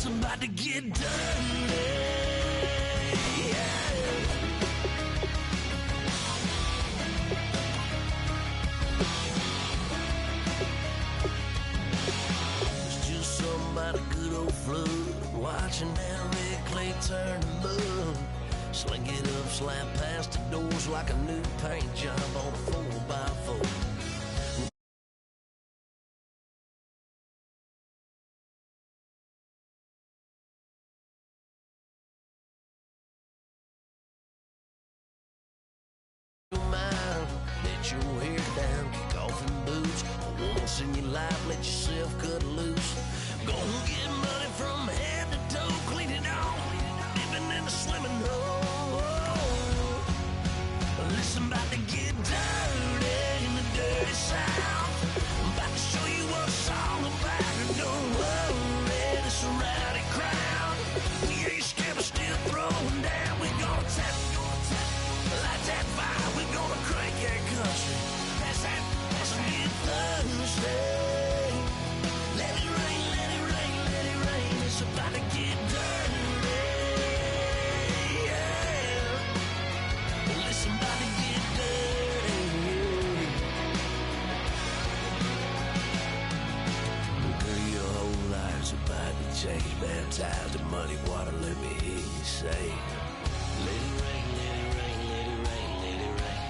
Listen, about to get dirty. Yeah. It's just somebody good old flood, watching that red clay turn to mud. Sling it up, slap past the doors like a new paint job on a 4x4. Let your hair down, kick off in boots. Once in your life, let yourself cut loose. Go and get money from head to toe, clean it off, living in the swimming hole. Listen, about to get dirty in the dirty South. I'm about to show you what it's all about. And don't worry, this rowdy crowd. We ain't scared, but still throwing down. We gonna tap, light that fire. We gonna crank that country. Pass that, get Thursday. Let it rain, let it rain, let it rain. It's about to get dirty. Yeah. Listen, about to get dirty. Girl, your whole life's about to change. Baptized in muddy water, let me hear you say, let it rain, let it rain, let it rain, let it rain.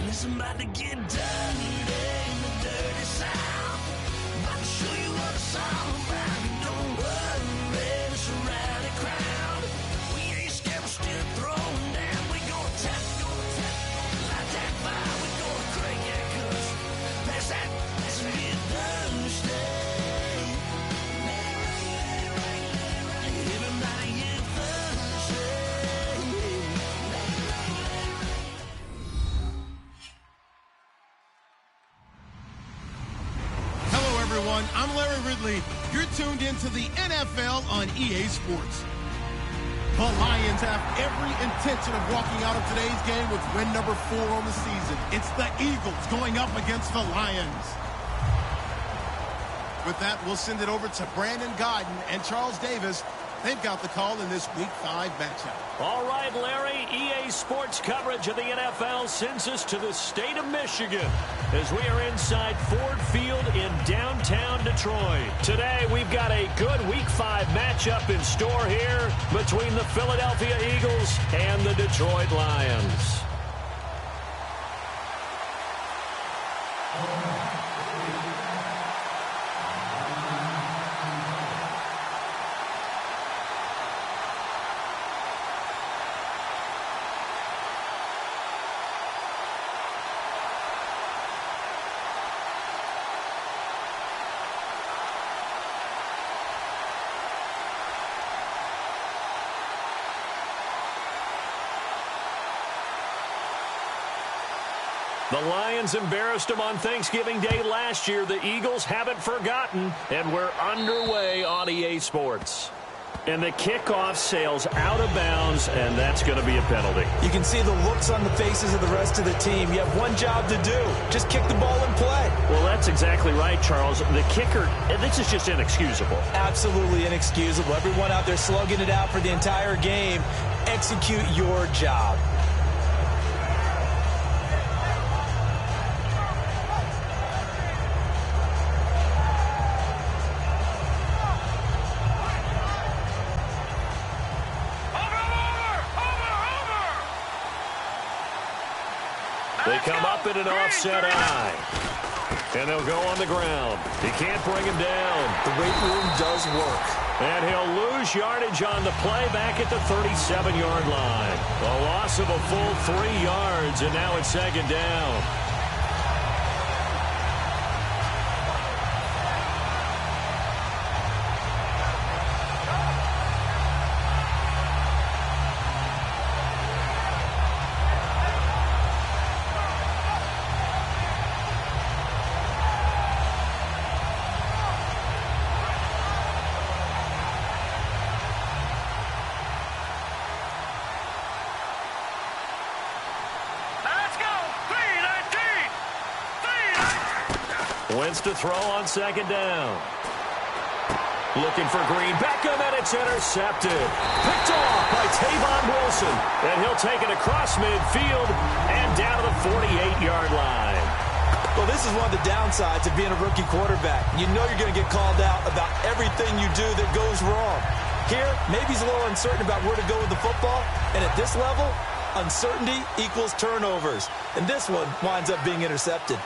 Listen, about to get dirty in the dirty South. About to show you what it's all about. And don't worry, it's a rowdy crowd. We ain't scared, we're still throwing down. We gonna tap, light that fire. We gonna crank that country. Pass that, get Thursday. Let it rain, let it rain, let it rain. Everybody get Thursday. Let it rain, let it rain. Hello, everyone. I'm Larry Ridley. You're tuned into the NFL on EA Sports. The Lions have every intention of walking out of today's game with win number 4 on the season. It's the Eagles going up against the Lions. With that, we'll send it over to Brandon Godden and Charles Davis. They've got the call in this Week 5 matchup. All right, Larry, EA Sports coverage of the NFL sends us to the state of Michigan as we are inside Ford Field in downtown Detroit. Today, we've got a good Week 5 matchup in store here between the Philadelphia Eagles and the Detroit Lions. The Lions embarrassed them on Thanksgiving Day last year. The Eagles haven't forgotten, and we're underway on EA Sports. And the kickoff sails out of bounds, and that's going to be a penalty. You can see the looks on the faces of the rest of the team. You have one job to do. Just kick the ball and play. Well, that's exactly right, Charles. The kicker, this is just inexcusable. Absolutely inexcusable. Everyone out there slugging it out for the entire game. Execute your job. They come up in an offset eye. And they'll go on the ground. He can't bring him down. The weight room does work. And he'll lose yardage on the play back at the 37-yard line. A loss of a full 3 yards, and now it's second down. Wentz to throw on second down. Looking for Green. Beckham, and it's intercepted. Picked off by Tavon Wilson. And he'll take it across midfield and down to the 48-yard line. Well, this is one of the downsides of being a rookie quarterback. You know you're going to get called out about everything you do that goes wrong. Here, maybe he's a little uncertain about where to go with the football. And at this level, uncertainty equals turnovers. And this one winds up being intercepted.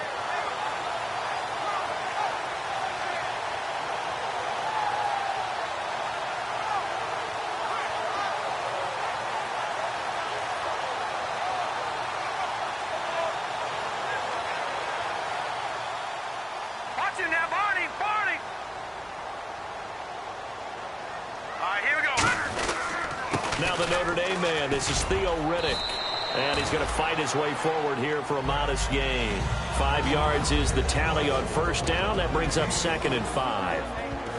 Now the Notre Dame man, this is Theo Riddick. And he's going to fight his way forward here for a modest gain. 5 yards is the tally on first down. That brings up 2nd and 5.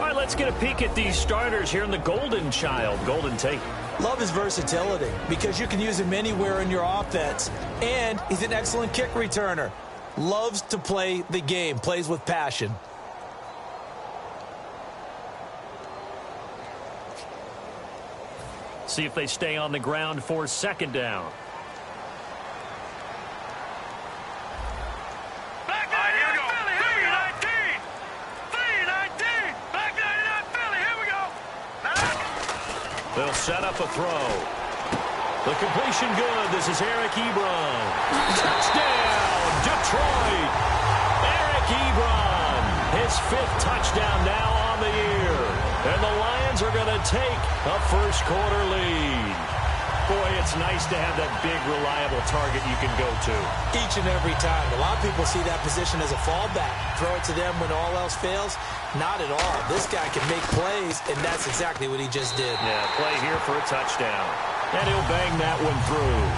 All right, let's get a peek at these starters here in the Golden Child. Golden Tate. Love his versatility because you can use him anywhere in your offense. And he's an excellent kick returner. Loves to play the game, plays with passion. See if they stay on the ground for 2nd down. Back 99, Philly, here we go. 3-19, back 99, Philly, here we go. They'll set up a throw. The completion good. This is Eric Ebron. Touchdown, Detroit. Eric Ebron, his 5th touchdown now on the year. And the Lions are going to take a first-quarter lead. Boy, it's nice to have that big, reliable target you can go to. Each and every time. A lot of people see that position as a fallback. Throw it to them when all else fails. Not at all. This guy can make plays, and that's exactly what he just did. Yeah, play here for a touchdown. And he'll bang that one through.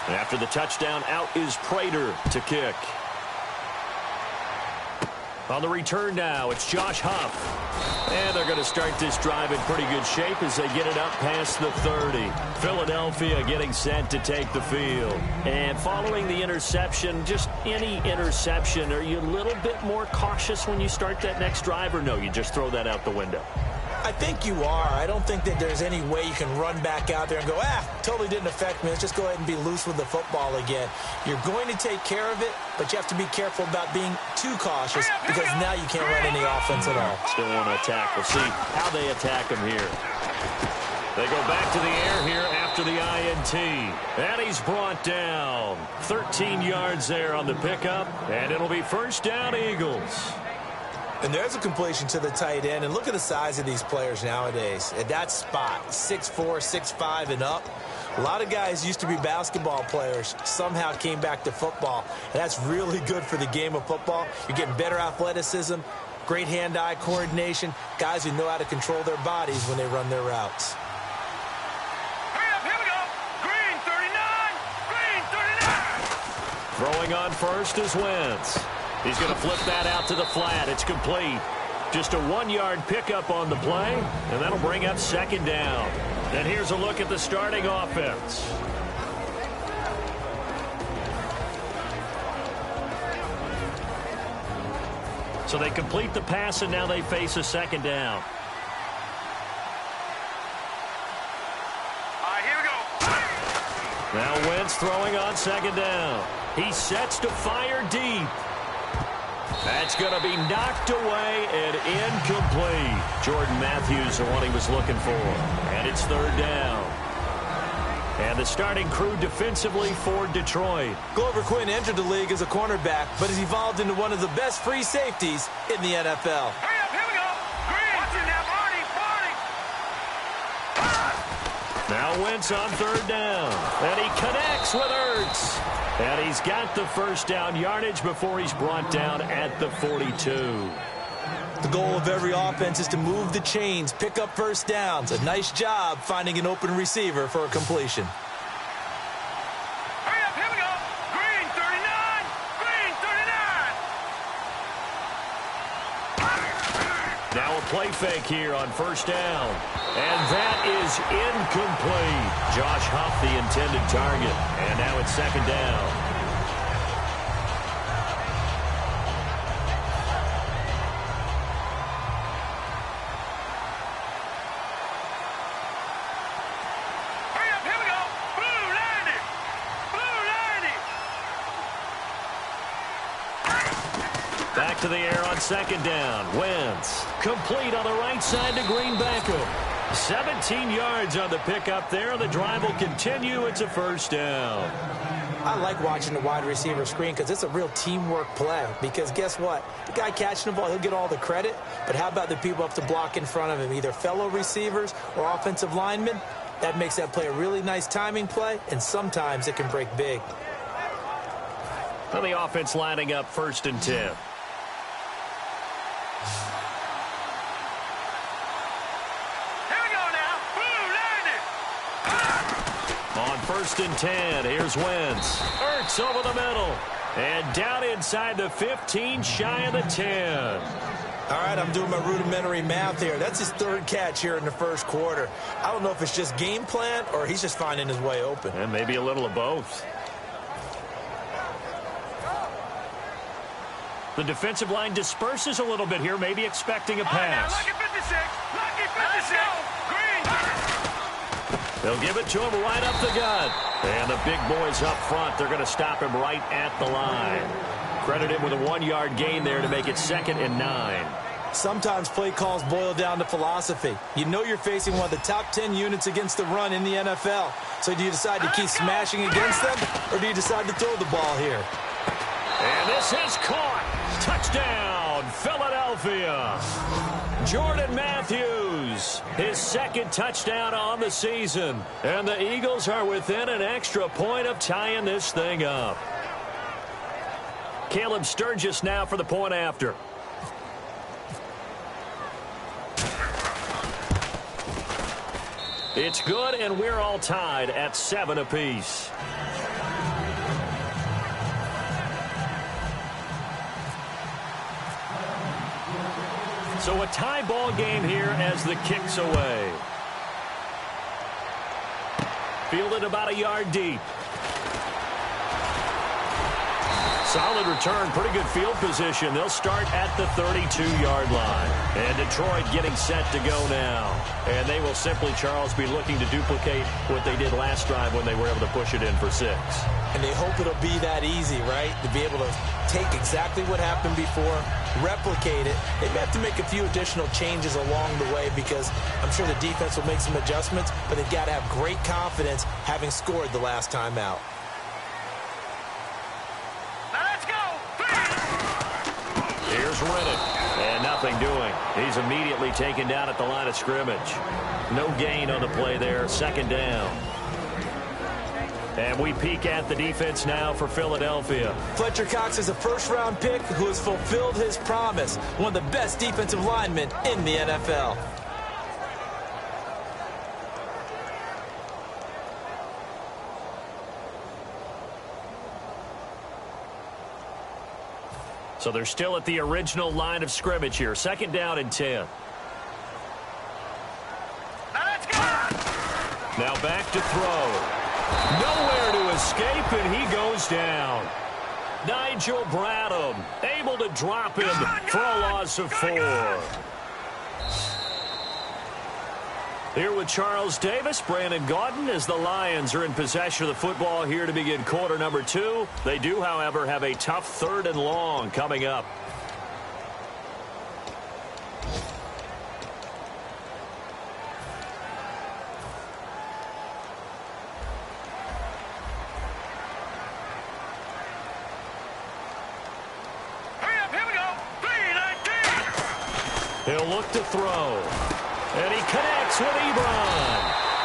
After the touchdown, out is Prater to kick. On the return now, it's Josh Huff. And they're going to start this drive in pretty good shape as they get it up past the 30. Philadelphia getting set to take the field. And following the interception, just any interception, are you a little bit more cautious when you start that next drive, or no, you just throw that out the window? I think you are. I don't think that there's any way you can run back out there and go, totally didn't affect me. Let's just go ahead and be loose with the football again. You're going to take care of it, but you have to be careful about being too cautious because now you can't run any offense at all. Still want to attack. We'll see how they attack him here. They go back to the air here after the INT. And he's brought down. 13 yards there on the pickup, and it'll be first down, Eagles. And there's a completion to the tight end. And look at the size of these players nowadays. At that spot, 6'4", 6'5", and up. A lot of guys used to be basketball players, somehow came back to football. And that's really good for the game of football. You're getting better athleticism, great hand-eye coordination, guys who know how to control their bodies when they run their routes. Hurry up, here we go. Green 39, Green 39. Throwing on first is Wentz. He's going to flip that out to the flat. It's complete. Just a 1-yard pickup on the play, and that'll bring up 2nd down. And here's a look at the starting offense. So they complete the pass, and now they face a 2nd down. All right, here we go. Now Wentz throwing on 2nd down. He sets to fire deep. That's going to be knocked away and incomplete. Jordan Matthews, the one he was looking for. And it's 3rd down. And the starting crew defensively for Detroit. Glover Quinn entered the league as a cornerback, but has evolved into one of the best free safeties in the NFL. Hurry up, here we go. Green. Watch it now, Barney. Now Wentz on 3rd down. And he connects with Ertz. And he's got the first down yardage before he's brought down at the 42. The goal of every offense is to move the chains, pick up first downs. A nice job finding an open receiver for a completion. Hurry up, here we go. Green 39, Green Now a play fake here on first down. And that is incomplete. Josh Huff, the intended target. And now it's second down. Back to the air on second down. Wentz complete on the right side to Green Beckham. 17 yards on the pickup there. The drive will continue. It's a first down. I like watching the wide receiver screen because it's a real teamwork play. Because guess what? The guy catching the ball, he'll get all the credit. But how about the people up to block in front of him, either fellow receivers or offensive linemen? That makes that play a really nice timing play, and sometimes it can break big. Well, the offense lining up first and 10. On first and 10, here's Wentz. Ertz over the middle. And down inside the 15, shy of the 10. All right, I'm doing my rudimentary math here. That's his third catch here in the first quarter. I don't know if it's just game plan or he's just finding his way open. And maybe a little of both. The defensive line disperses a little bit here, maybe expecting a pass. Lucky 56. Lucky 56. Green. They'll give it to him right up the gut. And the big boys up front, they're going to stop him right at the line. Credit him with a 1-yard gain there to make it 2nd and 9. Sometimes play calls boil down to philosophy. You know you're facing one of the top 10 units against the run in the NFL. So do you decide to keep smashing against them, or do you decide to throw the ball here? And this is caught. Touchdown, Philadelphia. Jordan Matthews, his second touchdown on the season. And the Eagles are within an extra point of tying this thing up. Caleb Sturgis now for the point after. It's good, and we're all tied at 7 apiece. So a tie ball game here as the kick's away. Fielded about a yard deep. Solid return, pretty good field position. They'll start at the 32-yard line. And Detroit getting set to go now. And they will simply, Charles, be looking to duplicate what they did last drive when they were able to push it in for 6. And they hope it'll be that easy, right? To be able to take exactly what happened before, replicate it. They may have to make a few additional changes along the way because I'm sure the defense will make some adjustments, but they've got to have great confidence having scored the last time out. Here's Reddick, and nothing doing. He's immediately taken down at the line of scrimmage. No gain on the play there, 2nd down. And we peek at the defense now for Philadelphia. Fletcher Cox is a first-round pick who has fulfilled his promise. One of the best defensive linemen in the NFL. So they're still at the original line of scrimmage here. 2nd down and 10. Now back to throw. Nowhere to escape, and he goes down. Nigel Bradham able to drop him for a loss of 4. Here with Charles Davis, Brandon Gaudin, as the Lions are in possession of the football here to begin quarter number 2. They do, however, have a tough 3rd and long coming up. He'll look to throw. And he connects with Ebron.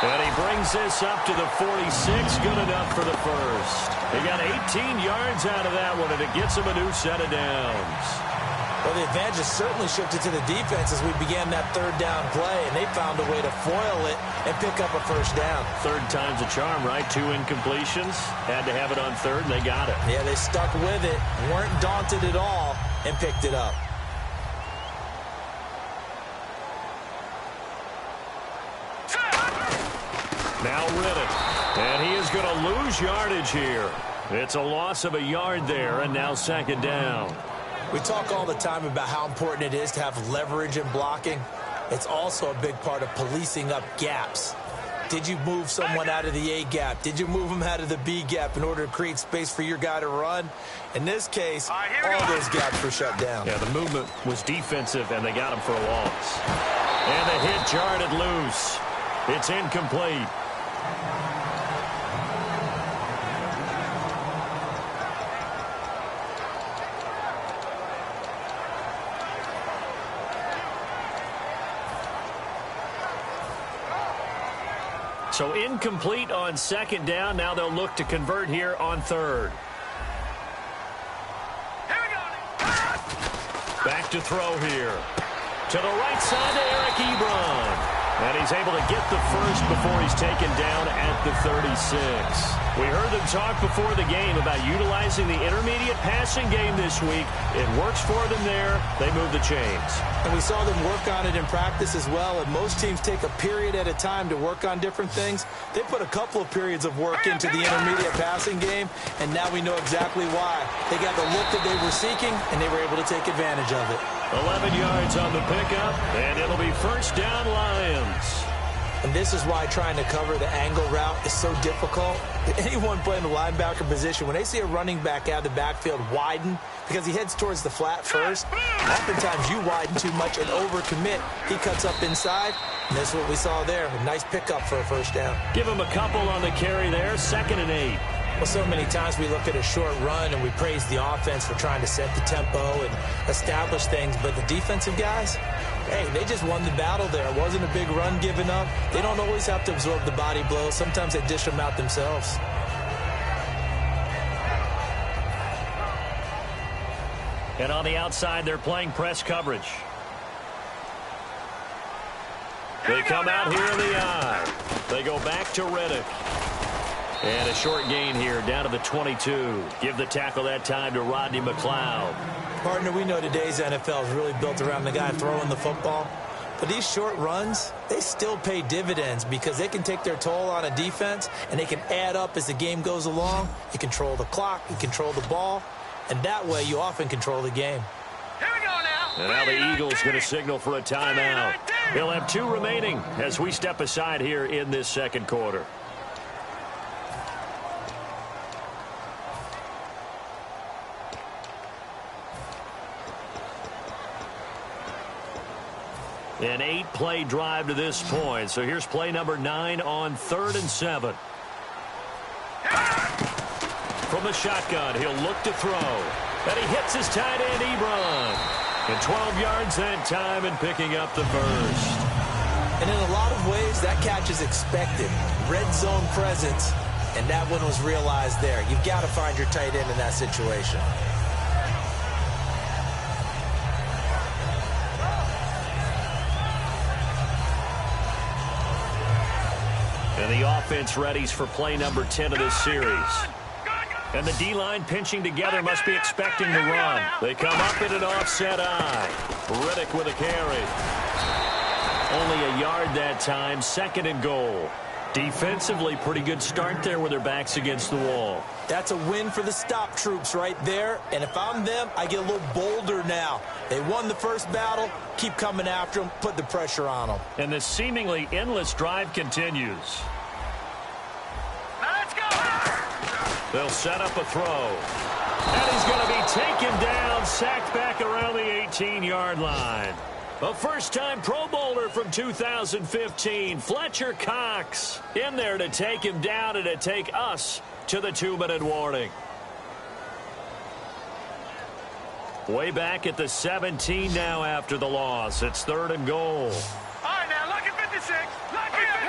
And he brings this up to the 46. Good enough for the first. He got 18 yards out of that one, and it gets him a new set of downs. Well, the advantage has certainly shifted to the defense as we began that 3rd down play, and they found a way to foil it and pick up a first down. 3rd time's a charm, right? 2 incompletions. Had to have it on 3rd, and they got it. Yeah, they stuck with it, weren't daunted at all, and picked it up. Now Riddick. And he is going to lose yardage here. It's a loss of a yard there, and now second down. We talk all the time about how important it is to have leverage in blocking. It's also a big part of policing up gaps. Did you move someone out of the A gap? Did you move them out of the B gap in order to create space for your guy to run? In this case, all those gaps were shut down. Yeah, the movement was defensive, and they got him for a loss. And the hit jarred it loose. It's incomplete. So incomplete on second down. Now they'll look to convert here on third. Back to throw here. To the right side to Eric Ebron. And he's able to get the first before he's taken down at the 36. We heard them talk before the game about utilizing the intermediate passing game this week. It works for them there. They move the chains. And we saw them work on it in practice as well. And most teams take a period at a time to work on different things. They put a couple of periods of work into the intermediate passing game, and now we know exactly why. They got the look that they were seeking, and they were able to take advantage of it. 11 yards on the pickup, and it'll be first down Lions. And this is why trying to cover the angle route is so difficult. Anyone playing the linebacker position, when they see a running back out of the backfield widen, because he heads towards the flat first, oftentimes you widen too much and overcommit. He cuts up inside, and that's what we saw there. A nice pickup for a first down. Give him a couple on the carry there, 2nd and 8. Well, so many times we look at a short run and we praise the offense for trying to set the tempo and establish things, but the defensive guys, hey, they just won the battle there. It wasn't a big run given up. They don't always have to absorb the body blows. Sometimes they dish them out themselves. And on the outside, they're playing press coverage. They come out here in the eye. They go back to Riddick. And a short gain here down to the 22. Give the tackle that time to Rodney McLeod. Partner, we know today's NFL is really built around the guy throwing the football. But these short runs, they still pay dividends because they can take their toll on a defense and they can add up as the game goes along. You control the clock, you control the ball, and that way you often control the game. Here we go now. And now the Eagles going to signal for a timeout. They'll have 2 remaining as we step aside here in this second quarter. An 8-play drive to this point. So here's play number 9 on 3rd and 7. From the shotgun, he'll look to throw. And he hits his tight end, Ebron. And 12 yards that time and picking up the first. And in a lot of ways, that catch is expected. Red zone presence, and that one was realized there. You've got to find your tight end in that situation. And the offense readies for play number 10 of this series. And the D-line pinching together must be expecting the run. They come up in an offset eye. Riddick with a carry. Only a yard that time, 2nd and goal. Defensively, pretty good start there with their backs against the wall. That's a win for the stop troops right there. And if I'm them, I get a little bolder now. They won the first battle. Keep coming after them. Put the pressure on them. And this seemingly endless drive continues. Let's go. They'll set up a throw. And he's going to be taken down, sacked back around the 18-yard line. A first-time Pro Bowler from 2015, Fletcher Cox, in there to take him down and to take us to the 2-minute warning. Way back at the 17 now after the loss. It's 3rd and goal. All right, now look at 56. Look at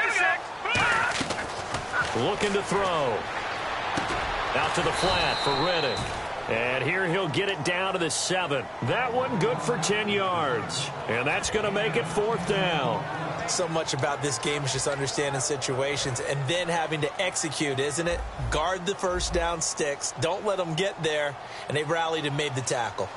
56. Looking to throw. Out to the flat for Riddick. And here he'll get it down to the 7. That one good for 10 yards. And that's going to make it 4th down. So much about this game is just understanding situations and then having to execute, isn't it? Guard the first down sticks. Don't let them get there. And they rallied and made the tackle.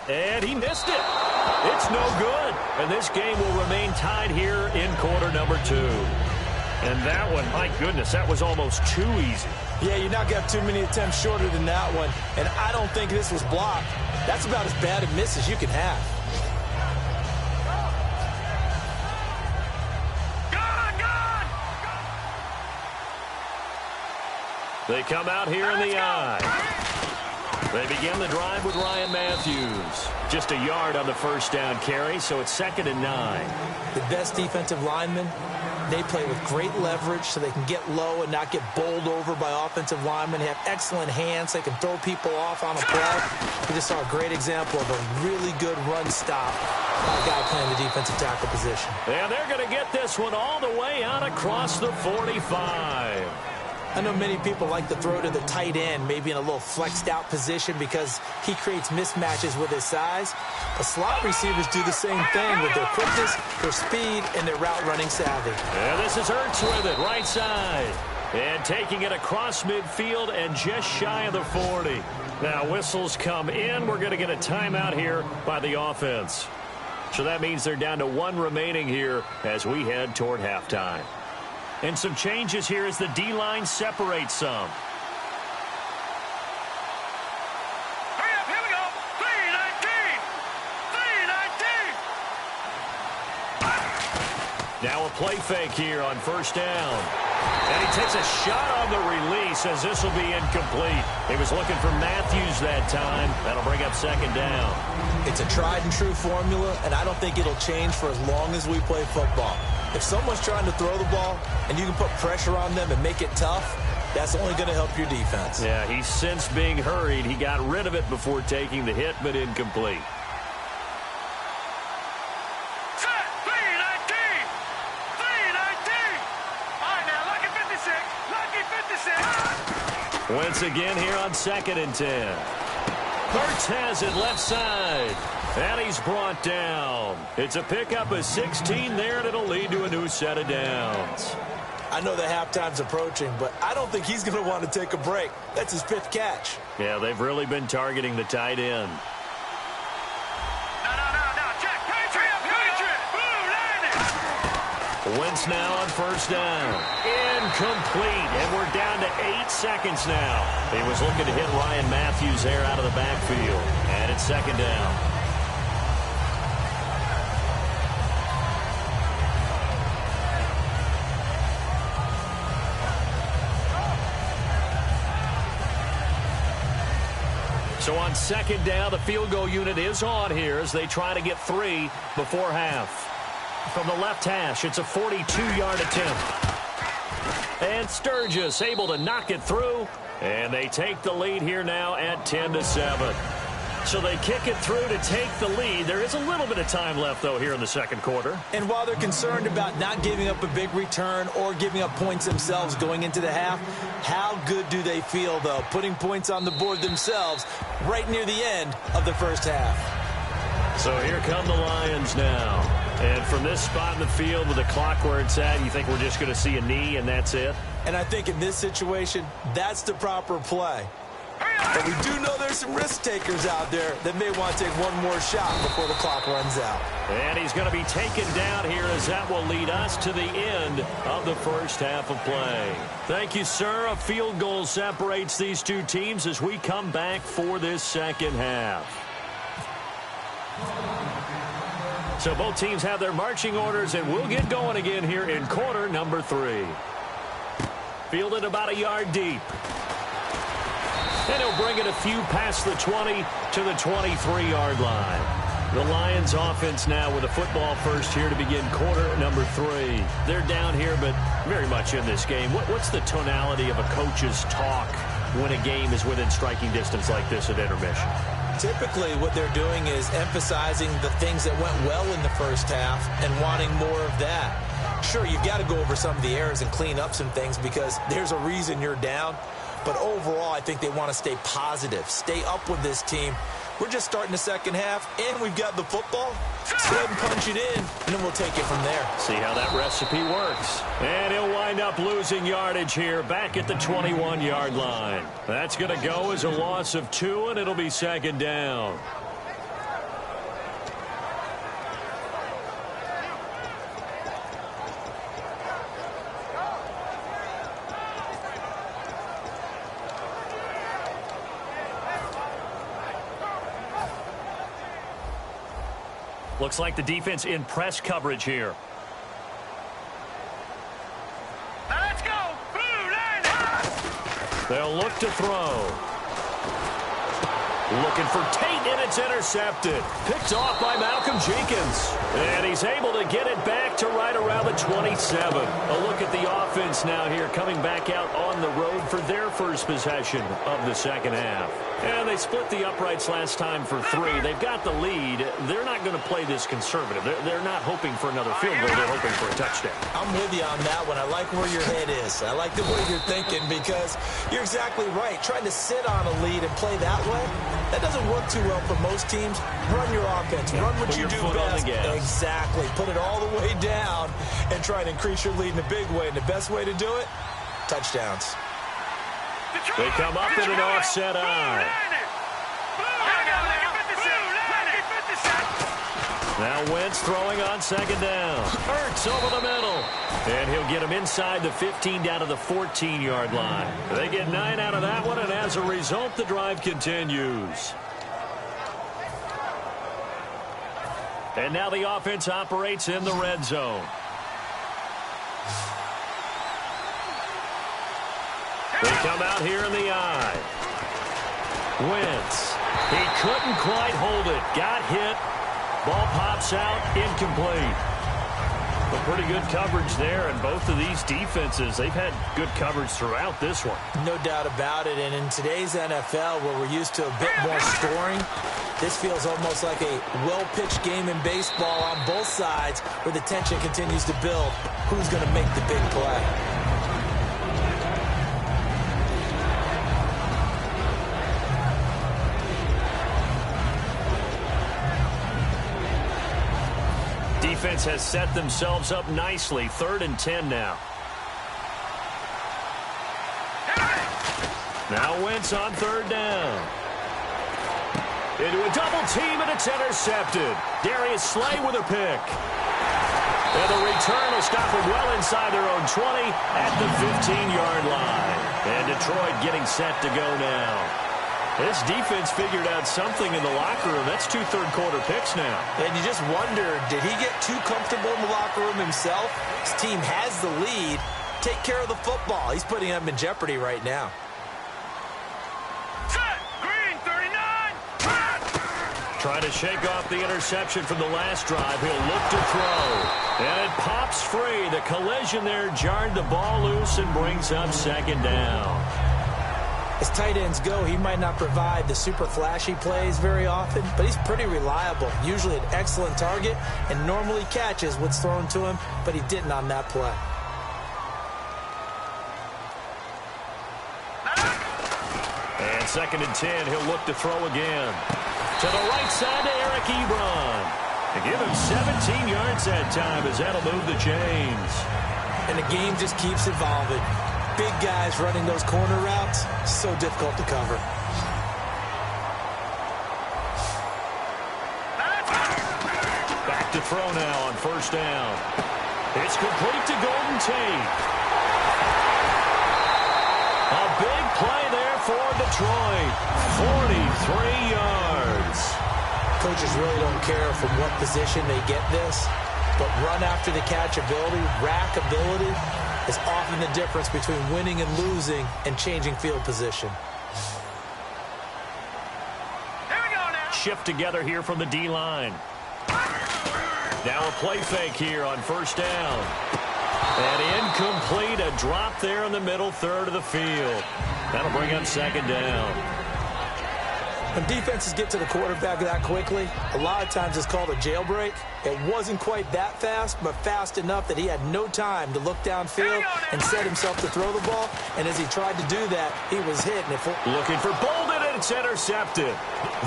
And he missed it. It's no good. And this game will remain tied here in quarter number 2. And that one, my goodness, that was almost too easy. Yeah, you not got too many attempts shorter than that one. And I don't think this was blocked. That's about as bad a miss as you can have. They come out here in the eye. They begin the drive with Ryan Matthews. Just a yard on the first down carry, so it's 2nd and 9. The best defensive linemen, they play with great leverage so they can get low and not get bowled over by offensive linemen. They have excellent hands. They can throw people off on a play. We just saw a great example of a really good run stop by a guy playing the defensive tackle position. And they're going to get this one all the way out across the 45. I know many people like to throw to the tight end, maybe in a little flexed out position because he creates mismatches with his size. But slot receivers do the same thing with their quickness, their speed, and their route running savvy. And this is Ertz with it, right side. And taking it across midfield and just shy of the 40. Now whistles come in. We're going to get a timeout here by the offense. So that means they're down to 1 remaining here as we head toward halftime. And some changes here as the D-line separates some. Hurry up, here we go. 3-19. Now a play fake here on first down. And he takes a shot on the release as this will be incomplete. He was looking for Matthews that time. That'll bring up 2nd down. It's a tried and true formula, and I don't think it'll change for as long as we play football. If someone's trying to throw the ball and you can put pressure on them and make it tough, that's only going to help your defense. Yeah, he's since being hurried. He got rid of it before taking the hit, but incomplete. Set. 3-19. 3-19. All right, now, lucky 56. Lucky 56. Once again here on 2nd and 10. Ertz has it left side. And he's brought down. It's a pickup of 16 there, and it'll lead to a new set of downs. I know that halftime's approaching, but I don't think he's going to want to take a break. That's his 5th catch. Yeah, they've really been targeting the tight end. No, check. Patriot. Blue landing. Wentz now on first down. Incomplete, and we're down to 8 seconds now. He was looking to hit Ryan Matthews there out of the backfield, and it's 2nd down. So on 2nd down, the field goal unit is on here as they try to get 3 before half. From the left hash, it's a 42-yard attempt. And Sturgis able to knock it through. And they take the lead here now at 10-7. So they kick it through to take the lead. There is a little bit of time left, though, here in the 2nd quarter. And while they're concerned about not giving up a big return or giving up points themselves going into the half, how good do they feel, though, putting points on the board themselves right near the end of the first half? So here come the Lions now. And from this spot in the field with the clock where it's at, you think we're just going to see a knee and that's it? And I think in this situation, that's the proper play. But we do know there's some risk takers out there that may want to take one more shot before the clock runs out. And he's going to be taken down here as that will lead us to the end of the first half of play. Thank you, sir. A field goal separates these two teams as we come back for this second half. So both teams have their marching orders, and we'll get going again here in quarter number 3. Fielded about a yard deep. And he'll bring it a few past the 20 to the 23-yard line. The Lions offense now with a football first here to begin quarter number 3. They're down here, but very much in this game. What's the tonality of a coach's talk when a game is within striking distance like this at intermission? Typically, what they're doing is emphasizing the things that went well in the first half and wanting more of that. Sure, you've got to go over some of the errors and clean up some things because there's a reason you're down. But overall, I think they want to stay positive, stay up with this team. We're just starting the second half, and we've got the football. Let's go ahead and punch it in, and then we'll take it from there. See how that recipe works. And he'll wind up losing yardage here back at the 21-yard line. That's going to go as a loss of 2, and it'll be second down. Looks like the defense in press coverage here. Now let's go. Blue line. They'll look to throw. Looking for Tate, and it's intercepted. Picked off by Malcolm Jenkins. And he's able to get it back to right around the 27. A look at the offense now here, coming back out on the road for their first possession of the second half. And they split the uprights last time for 3. They've got the lead. They're not going to play this conservative. They're not hoping for another field goal. They're hoping for a touchdown. I'm with you on that one. I like where your head is. I like the way you're thinking because you're exactly right. Trying to sit on a lead and play that way, that doesn't work too well for most teams. Run your offense. Run what you do best. Exactly. Put it all the way down and try and increase your lead in a big way. And the best way to do it, touchdowns. They come up in an offset eye. Now Wentz throwing on second down. Ertz over the middle. And he'll get him inside the 15 down to the 14-yard line. They get 9 out of that one, and as a result, the drive continues. And now the offense operates in the red zone. They come out here in the eye. Wentz. He couldn't quite hold it. Got hit. Ball pops out. Incomplete. But pretty good coverage there, and both of these defenses, they've had good coverage throughout this one. No doubt about it, and in today's NFL, where we're used to a bit more scoring, this feels almost like a well-pitched game in baseball on both sides, where the tension continues to build. Who's going to make the big play? Defense has set themselves up nicely. 3rd and 10 now. Now Wentz on 3rd down. Into a double team, and it's intercepted. Darius Slay with a pick. And the return will stop them well inside their own 20 at the 15-yard line. And Detroit getting set to go now. This defense figured out something in the locker room. That's 2 third-quarter picks now. And you just wonder, did he get too comfortable in the locker room himself? His team has the lead. Take care of the football. He's putting them in jeopardy right now. Set. Green, 39. Trying to shake off the interception from the last drive. He'll look to throw. And it pops free. The collision there jarred the ball loose and brings up second down. As tight ends go, he might not provide the super flashy plays very often, but he's pretty reliable, usually an excellent target, and normally catches what's thrown to him, but he didn't on that play. And 2nd and 10, he'll look to throw again. To the right side to Eric Ebron. To give him 17 yards that time as that'll move the chains. And the game just keeps evolving. Big guys running those corner routes, so difficult to cover. Back to throw now on 1st down. It's complete to Golden Tate. A big play there for Detroit. 43 yards. Coaches really don't care from what position they get this, but run after the catch ability, rack ability, is often the difference between winning and losing and changing field position. Here we go now. Shift together here from the D-line. Now a play fake here on 1st down. And incomplete, a drop there in the middle 3rd of the field. That'll bring up 2nd down. When defenses get to the quarterback that quickly, a lot of times it's called a jailbreak. It wasn't quite that fast, but fast enough that he had no time to look downfield and set himself to throw the ball. And as he tried to do that, he was hit. And looking for Bolden, and it's intercepted.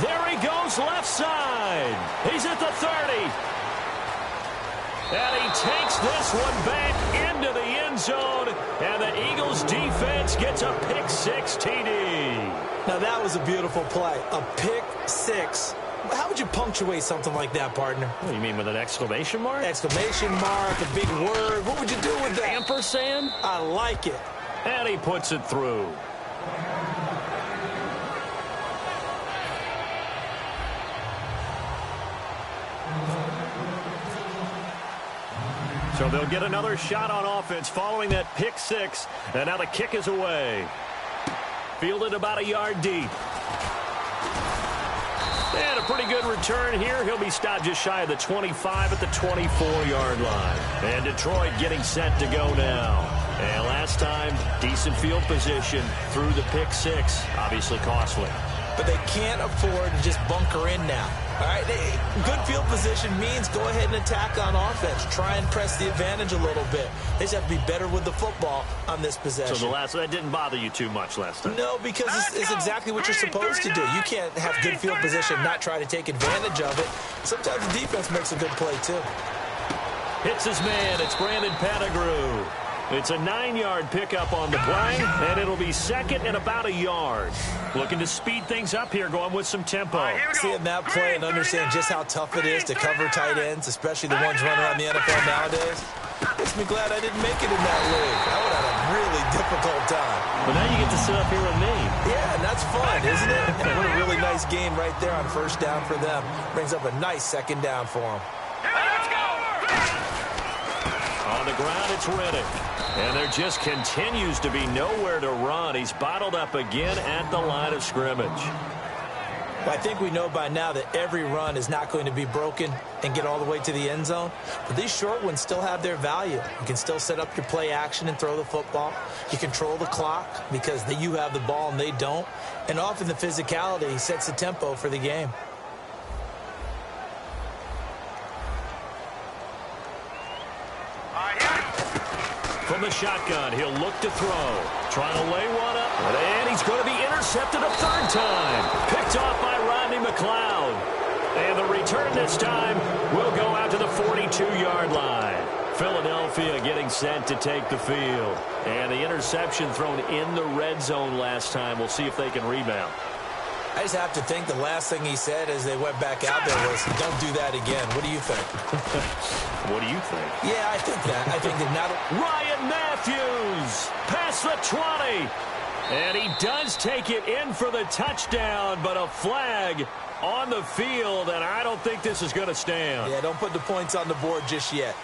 There he goes left side. He's at the 30. And he takes this one back into the end zone. And the Eagles defense gets a pick-6 TD. Now that was a beautiful play. A pick-6. How would you punctuate something like that, partner? What do you mean, with an exclamation mark? Exclamation mark, a big word. What would you do with that? Ampersand? I like it. And he puts it through. So they'll get another shot on offense following that pick six. And now the kick is away. Fielded about a yard deep. And a pretty good return here. He'll be stopped just shy of the 25 at the 24-yard line. And Detroit getting set to go now. And last time, decent field position through the pick six. Obviously costly. But they can't afford to just bunker in now. All right, good field position means go ahead and attack on offense. Try and press the advantage a little bit. They just have to be better with the football on this possession. So that didn't bother you too much last time? No, because it's exactly what you're supposed to do. You can't have good field position and not try to take advantage of it. Sometimes the defense makes a good play, too. Hits his man. It's Brandon Pettigrew. It's a 9-yard pickup on the play, and it'll be second and about a yard. Looking to speed things up here, going with some tempo. Seeing that play and understand just how tough it is to cover tight ends, especially the ones running around the NFL nowadays, makes me glad I didn't make it in that league. I would have had a really difficult time. But now you get to sit up here with me. Yeah, and that's fun, isn't it? And what a really nice game right there on first down for them. Brings up a nice second down for them. On the ground, it's Riddick. And there just continues to be nowhere to run. He's bottled up again at the line of scrimmage. Well, I think we know by now that every run is not going to be broken and get all the way to the end zone. But these short ones still have their value. You can still set up your play action and throw the football. You control the clock because you have the ball and they don't. And often the physicality sets the tempo for the game. From the shotgun, he'll look to throw. Trying to lay one up. And he's going to be intercepted a third time. Picked off by Rodney McLeod. And the return this time will go out to the 42-yard line. Philadelphia getting set to take the field. And the interception thrown in the red zone last time. We'll see if they can rebound. I just have to think the last thing he said as they went back out there was, don't do that again. What do you think? What do you think? Yeah, I think that. I think that not. Ryan Matthews past the 20. And he does take it in for the touchdown, but a flag on the field, and I don't think this is going to stand. Yeah, don't put the points on the board just yet.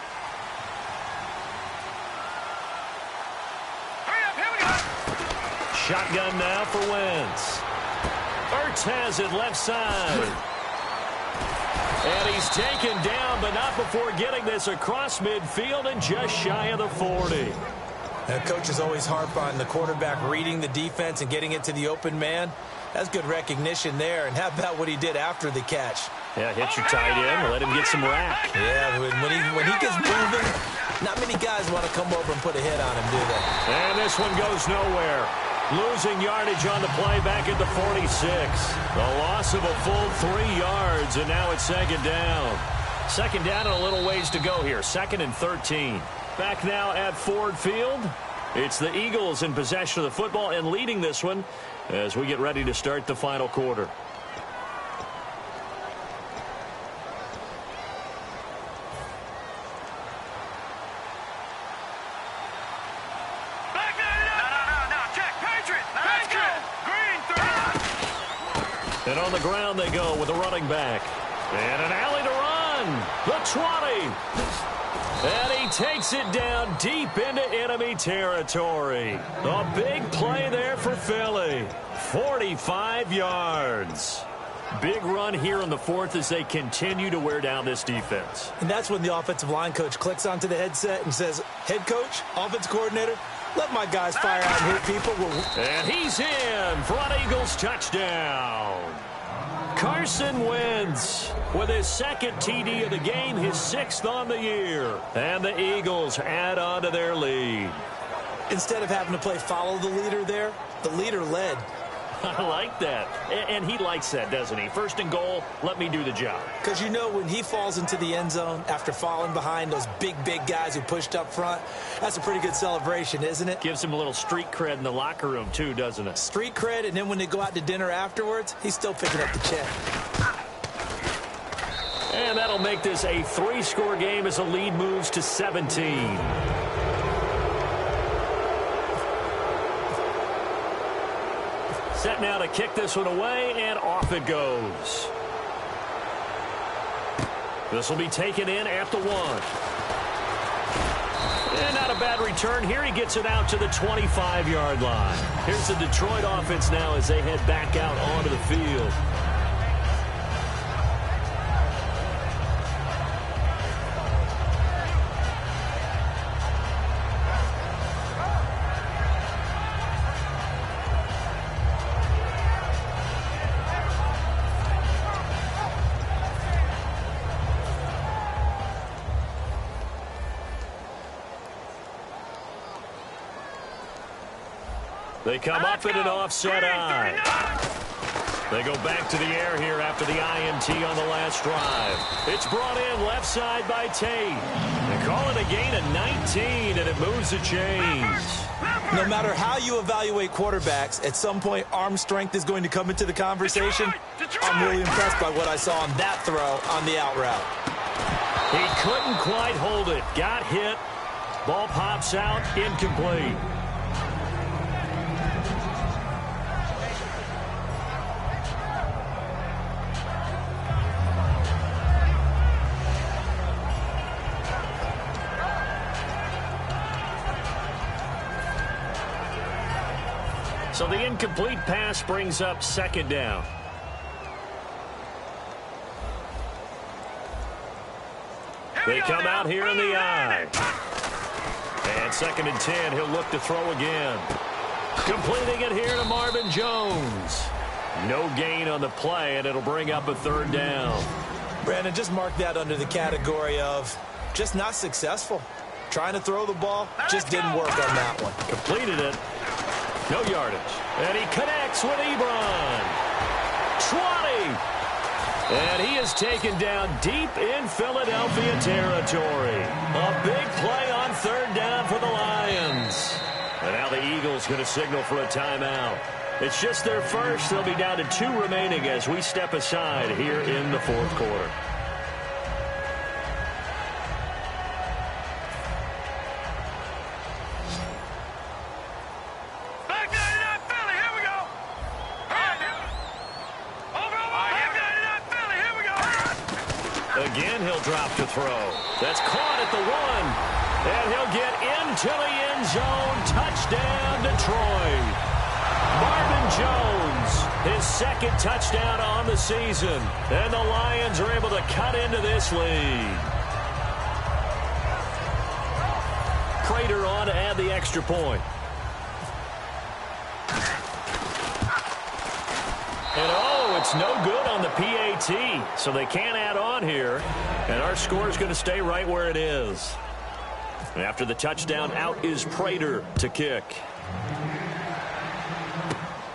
Shotgun now for Wentz. Ertz has it left side. And he's taken down, but not before getting this across midfield and just shy of the 40. Now, coaches always harp on the quarterback reading the defense and getting it to the open man. That's good recognition there. And how about what he did after the catch? Yeah, hit your tight end, let him get some rack. Yeah, when he gets moving, not many guys want to come over and put a hit on him, do they? And this one goes nowhere. Losing yardage on the play back at the 46. The loss of a full 3 yards, and now it's second down. Second down and a little ways to go here. 2nd and 13. Back now at Ford Field. It's the Eagles in possession of the football and leading this one as we get ready to start the final quarter. And on the ground they go with a running back. And an alley to run. The 20. And he takes it down deep into enemy territory. A big play there for Philly. 45 yards. Big run here in the fourth as they continue to wear down this defense. And that's when the offensive line coach clicks onto the headset and says, head coach, offensive coordinator, let my guys fire out and hit people. And he's in for an Eagles touchdown. Carson Wentz with his second TD of the game, his 6th on the year. And the Eagles add on to their lead. Instead of having to play follow the leader there, the leader led. I like that. And he likes that, doesn't he? 1st and goal, let me do the job. Because you know when he falls into the end zone after falling behind those big guys who pushed up front, that's a pretty good celebration, isn't it? Gives him a little street cred in the locker room, too, doesn't it? Street cred, and then when they go out to dinner afterwards, he's still picking up the check. And that'll make this a 3-score game as the lead moves to 17. Set now to kick this one away, and off it goes. This will be taken in at the 1. a bad return here. He gets it out to the 25-yard line. Here's the Detroit offense now as they head back out onto the field. They come up in an offset eye. They go back to the air here after the INT on the last drive. It's brought in left side by Tate. They call it a gain of 19, and it moves the chains. No matter how you evaluate quarterbacks, at some point arm strength is going to come into the conversation. I'm really impressed by what I saw on that throw on the out route. He couldn't quite hold it. Got hit. Ball pops out, incomplete. So the incomplete pass brings up second down. They come out here in the eye. And 2nd and 10, he'll look to throw again. Completing it here to Marvin Jones. No gain on the play, and it'll bring up a 3rd down. Brandon, just mark that under the category of just not successful. Trying to throw the ball, just didn't work on that one. Completed it. No yardage. And he connects with Ebron. 20. And he is taken down deep in Philadelphia territory. A big play on 3rd down for the Lions. And now the Eagles going to signal for a timeout. It's just their first. They'll be down to 2 remaining as we step aside here in the 4th quarter. Again, he'll drop to throw. That's caught at the 1. And he'll get into the end zone. Touchdown, Detroit. Marvin Jones, his 2nd touchdown on the season. And the Lions are able to cut into this lead. Prater on to add the extra point. And oh, it's no good on the PAT, so they can't add on here. And our score is going to stay right where it is. And after the touchdown, out is Prater to kick.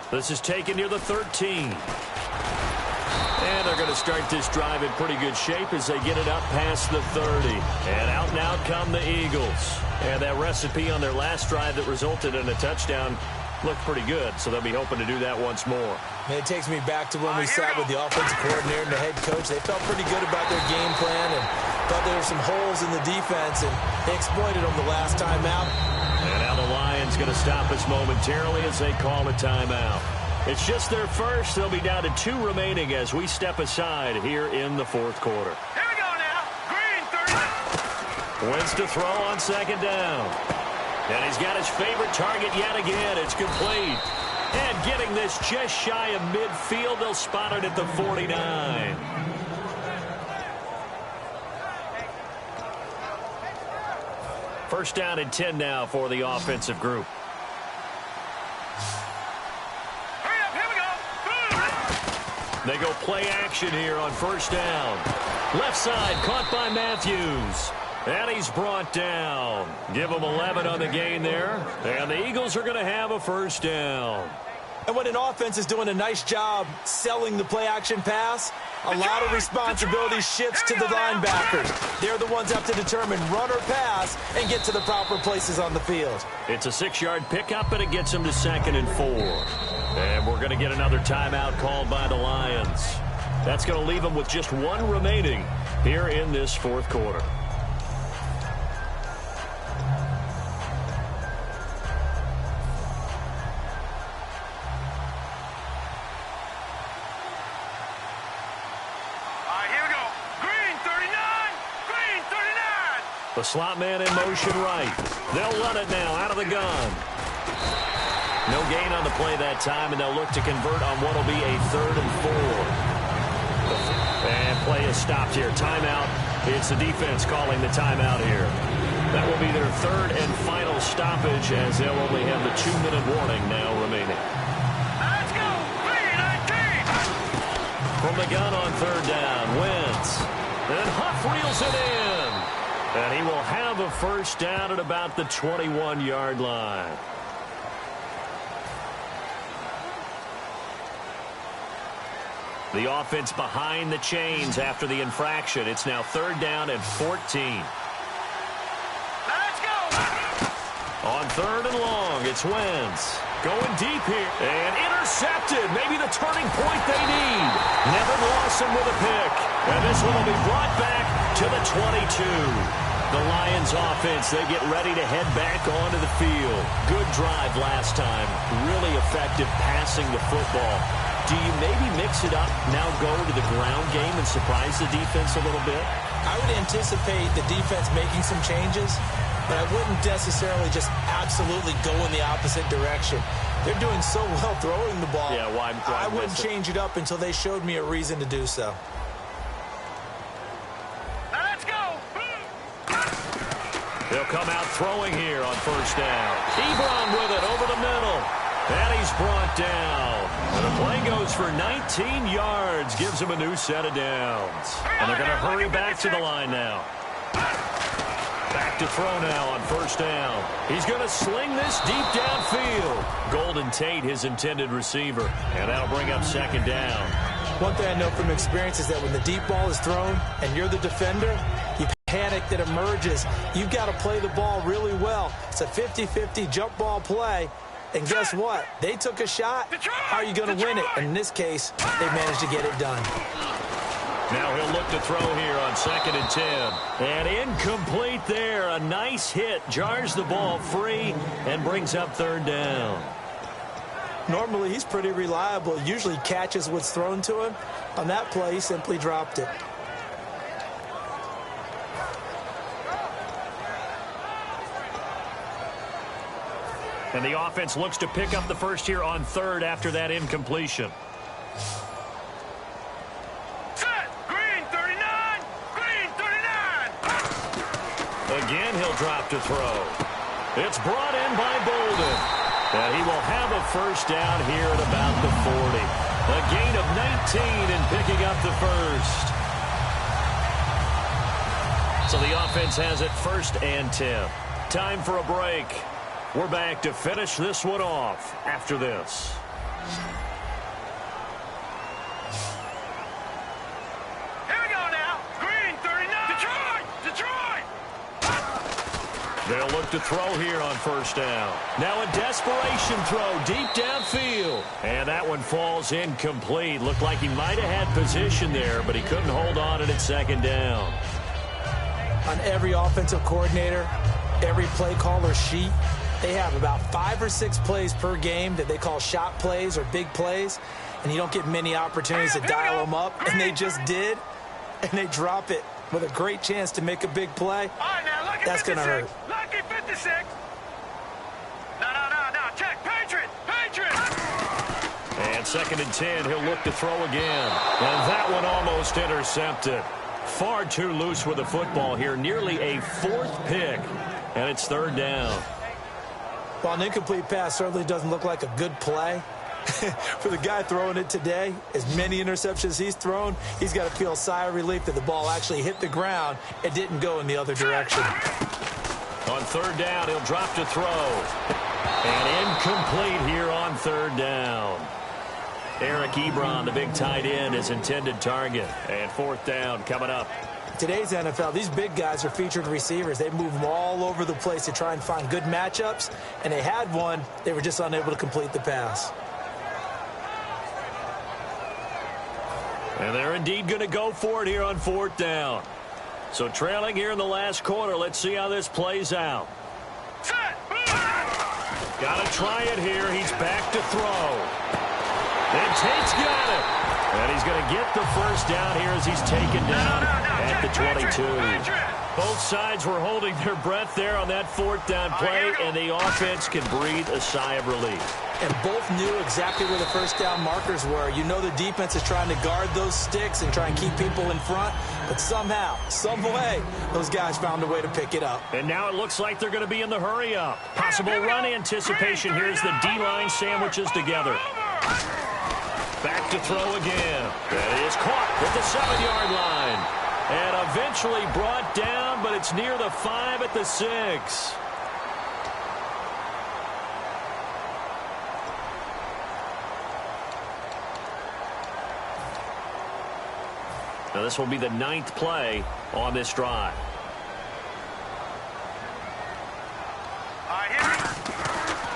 This is taken near the 13. And they're going to start this drive in pretty good shape as they get it up past the 30. And out and out come the Eagles. And that recipe on their last drive that resulted in a touchdown looked pretty good, so they'll be hoping to do that once more. And it takes me back to when we sat with the offensive coordinator and the head coach. They felt pretty good about their game plan and thought there were some holes in the defense, and they exploited them the last time out. And now the Lions going to stop us momentarily as they call a timeout. It's just their first. They'll be down to 2 remaining as we step aside here in the 4th quarter. Here we go now. Green, 30. Wins to throw on 2nd down. And he's got his favorite target yet again. It's complete. And getting this just shy of midfield, they'll spot it at the 49. First down and 10 now for the offensive group. Hurry up, here we go. They go play action here on 1st down. Left side caught by Matthews. And he's brought down. Give him 11 on the gain there. And the Eagles are going to have a 1st down. And when an offense is doing a nice job selling the play-action pass, a lot of responsibility shifts to the linebackers. They're the ones that have to determine run or pass and get to the proper places on the field. It's a 6-yard pickup, and it gets them to 2nd and 4. And we're going to get another timeout called by the Lions. That's going to leave them with just 1 remaining here in this 4th quarter. The slot man in motion right. They'll run it now out of the gun. No gain on the play that time, and they'll look to convert on what will be a 3rd and 4. And play is stopped here. Timeout. It's the defense calling the timeout here. That will be their 3rd and final stoppage, as they'll only have the 2-minute warning now remaining. Let's go! 3-19! From the gun on 3rd down, Wentz. And Huff reels it in. And he will have a first down at about the 21-yard line. The offense behind the chains after the infraction. It's now 3rd down and 14. Let's go! On 3rd and long, it's Wentz. Going deep here. And intercepted. Maybe the turning point they need. Nevin Lawson with a pick. And this one will be brought back to the 22. The Lions offense, they get ready to head back onto the field. Good drive last time. Really effective passing the football. Do you maybe mix it up, now go to the ground game and surprise the defense a little bit? I would anticipate the defense making some changes, but I wouldn't necessarily just absolutely go in the opposite direction. They're doing so well throwing the ball. Yeah, why I wouldn't change it up until they showed me a reason to do so. Let's go! They'll come out throwing here on 1st down. Ebron with it over the middle. And he's brought down. And the play goes for 19 yards. Gives him a new set of downs. And they're going to hurry back to the line now. Back to throw now on 1st down. He's going to sling this deep downfield. Golden Tate, his intended receiver. And that'll bring up 2nd down. One thing I know from experience is that when the deep ball is thrown and you're the defender, you panic that emerges. You've got to play the ball really well. It's a 50-50 jump ball play. And guess what? They took a shot. How are you going to win it? And in this case, they managed to get it done. Now he'll look to throw here on 2nd and 10. And incomplete there. A nice hit. Jars the ball free and brings up 3rd down. Normally, he's pretty reliable. Usually catches what's thrown to him. On that play, he simply dropped it. And the offense looks to pick up the first here on 3rd after that incompletion. Set! Green 39! Green 39! Again, he'll drop to throw. It's brought in by Bolden. And he will have a first down here at about the 40. A gain of 19 and picking up the first. So the offense has it 1st and 10. Time for a break. We're back to finish this one off after this. Here we go now! Green 39! Detroit! They'll look to throw here on 1st down. Now a desperation throw deep downfield. And that one falls incomplete. Looked like he might have had position there, but he couldn't hold on it at 2nd down. On every offensive coordinator, every play caller sheet, they have about 5 or 6 plays per game that they call shot plays or big plays, and you don't get many opportunities to dial them up, and they just did, and they drop it with a great chance to make a big play. All right, now, lucky That's going to hurt. Lucky 56! No, check! Patriot! And 2nd and 10, he'll look to throw again. And that one almost intercepted. Far too loose with the football here, nearly a 4th pick, and it's 3rd down. Well, an incomplete pass certainly doesn't look like a good play. For the guy throwing it today, as many interceptions he's thrown, he's got to feel a sigh of relief that the ball actually hit the ground and didn't go in the other direction. On 3rd down, he'll drop to throw. And incomplete here on 3rd down. Eric Ebron, the big tight end, his intended target. And 4th down coming up. Today's NFL, these big guys are featured receivers. They move them all over the place to try and find good matchups, and they had one. They were just unable to complete the pass. And they're indeed going to go for it here on 4th down. So trailing here in the last quarter. Let's see how this plays out. Got to try it here. He's back to throw. And Tate's got it. And he's going to get the first down here as he's taken down at the 22. Both sides were holding their breath there on that fourth down play, and the offense can breathe a sigh of relief. And both knew exactly where the first down markers were. You know the defense is trying to guard those sticks and try and keep people in front, but somehow, some way, those guys found a way to pick it up. And now it looks like they're going to be in the hurry-up. Possible run anticipation. Here's the D-line sandwiches together. Back to throw again. That is caught at the 7-yard line. And eventually brought down, but it's near the 5 at the 6. Now this will be the 9th play on this drive.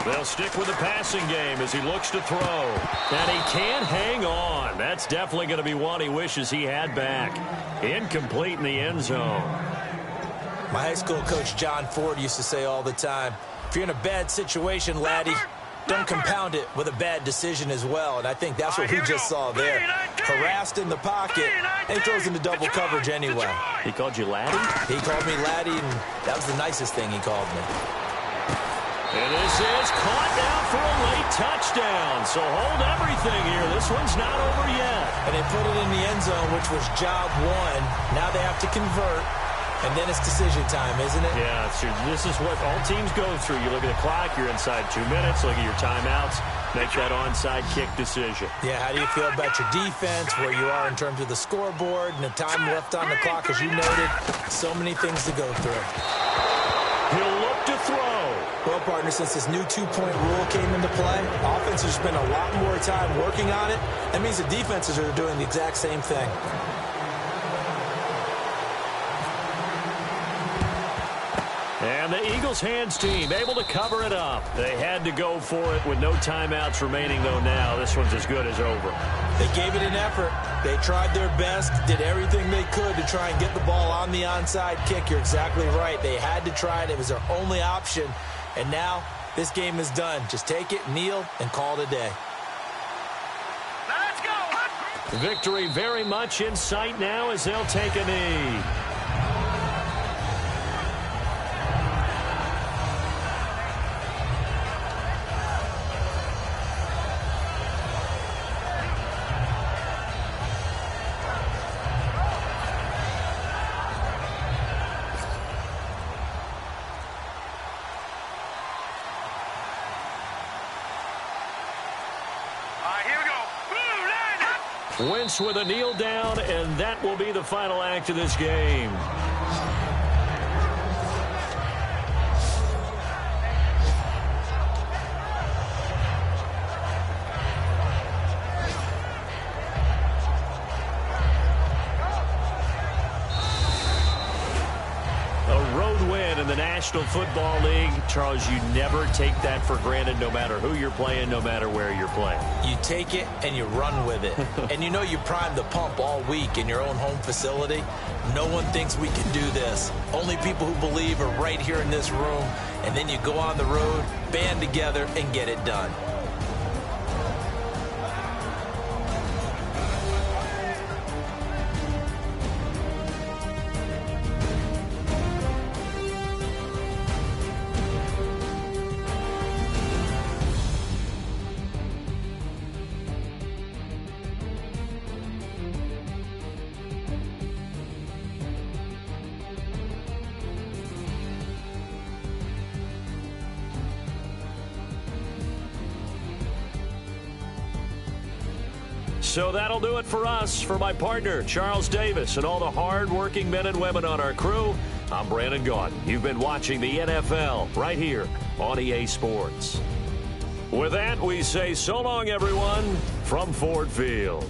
They'll stick with the passing game as he looks to throw. And he can't hang on. That's definitely going to be one he wishes he had back. Incomplete in the end zone. My high school coach John Ford used to say all the time, if you're in a bad situation, laddie, don't compound it with a bad decision as well. And I think that's what we just saw there. Harassed in the pocket, and he throws into double coverage anyway. He called you laddie? He called me laddie, and that was the nicest thing he called me. And this is caught now for a late touchdown. So hold everything here. This one's not over yet. And they put it in the end zone, which was job one. Now they have to convert. And then it's decision time, isn't it? Yeah, so this is what all teams go through. You look at the clock, you're inside 2 minutes, look at your timeouts, make that onside kick decision. Yeah, how do you feel about your defense, where you are in terms of the scoreboard, and the time left on the clock, as you noted? So many things to go through. He'll look to throw. Well, partner, since this new two-point rule came into play, offenses spend a lot more time working on it. That means the defenses are doing the exact same thing. And the Eagles hands team able to cover it up. They had to go for it with no timeouts remaining, though. Now this one's as good as over. They gave it an effort. They tried their best, did everything they could to try and get the ball on the onside kick. You're exactly right. They had to try it. It was their only option. And now this game is done. Just take it, kneel, and call it a day. Let's go. Victory very much in sight now as they'll take a knee. Wentz with a kneel down, and that will be the final act of this game. A road win in the National Football League. Charles, you never take that for granted, no matter who you're playing, no matter where you're playing. You take it and you run with it. And you know you primed the pump all week in your own home facility. No one thinks we can do this. Only people who believe are right here in this room. And then you go on the road, band together, and get it done. So that'll do it for us. For my partner, Charles Davis, and all the hard-working men and women on our crew, I'm Brandon Gaudin. You've been watching the NFL right here on EA Sports. With that, we say so long, everyone, from Ford Field.